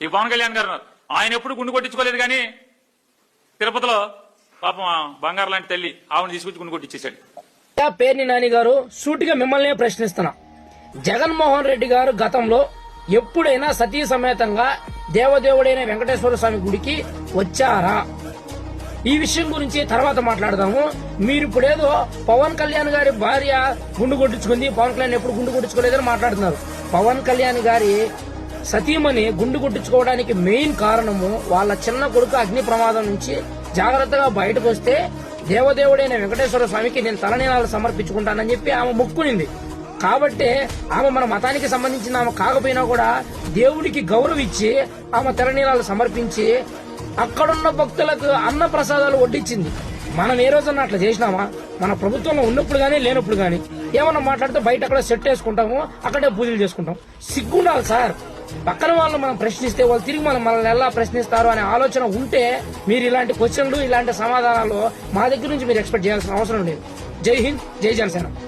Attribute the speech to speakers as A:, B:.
A: ఈ పవన్ కళ్యాణ్ గారు ఆయన ఎప్పుడు గుండు కొట్టించుకోలేదు, కానీ తిరుపతిలో పాపం బంగారు లాంటి తల్లి ఆవిడ తీసుకొచ్చి గుండు కొట్టించేశాడు.
B: పేర్ని నాని గారు, సూటిగా మిమ్మల్ని ప్రశ్నిస్తున్నా. జగన్మోహన్ రెడ్డి గారు గతంలో ఎప్పుడైనా సతీ సమేతంగా దేవదేవుడైన వెంకటేశ్వర స్వామి గుడికి వచ్చారా? ఈ విషయం గురించి తర్వాత మాట్లాడదాము. మీరు ఇప్పుడేదో పవన్ కళ్యాణ్ గారి భార్య గుండు కొట్టించుకుంది, పవన్ కళ్యాణ్ ఎప్పుడు గుండు కొట్టించుకోలేదని మాట్లాడుతున్నారు. పవన్ కళ్యాణ్ గారి సతీమణి గుండు కొట్టించుకోవడానికి మెయిన్ కారణము వాళ్ళ చిన్న కొడుకు అగ్ని ప్రమాదం నుంచి జాగ్రత్తగా బయటకు వస్తే దేవదేవుడైన వెంకటేశ్వర స్వామికి నేను తలనీలాలు సమర్పించుకుంటానని చెప్పి ఆమె మొక్కునింది. కాబట్టి ఆమె మన మతానికి సంబంధించిన ఆమె కాకపోయినా కూడా దేవుడికి గౌరవించి ఆమె తలనీలాలు సమర్పించి అక్కడున్న భక్తులకు అన్న ప్రసాదాలు వడ్డించింది. మనం ఏ రోజన్నా అట్లా చేసినామా? మన ప్రభుత్వంలో ఉన్నప్పుడు గానీ లేనప్పుడు గానీ ఏమన్నా మాట్లాడితే బయట అక్కడ సెట్ వేసుకుంటాము, అక్కడే పూజలు చేసుకుంటాం. సిగ్గుండాలి సార్. పక్కన వాళ్ళు మనం ప్రశ్నిస్తే వాళ్ళు తిరిగి మనల్ని ఎలా ప్రశ్నిస్తారు అనే ఆలోచన ఉంటే మీరు ఇలాంటి క్వశ్చన్లు, ఇలాంటి సమాధానాలు మా దగ్గర నుంచి మీరు ఎక్స్పెక్ట్ చేయాల్సిన అవసరం లేదు. జై హింద్, జై జనసేన.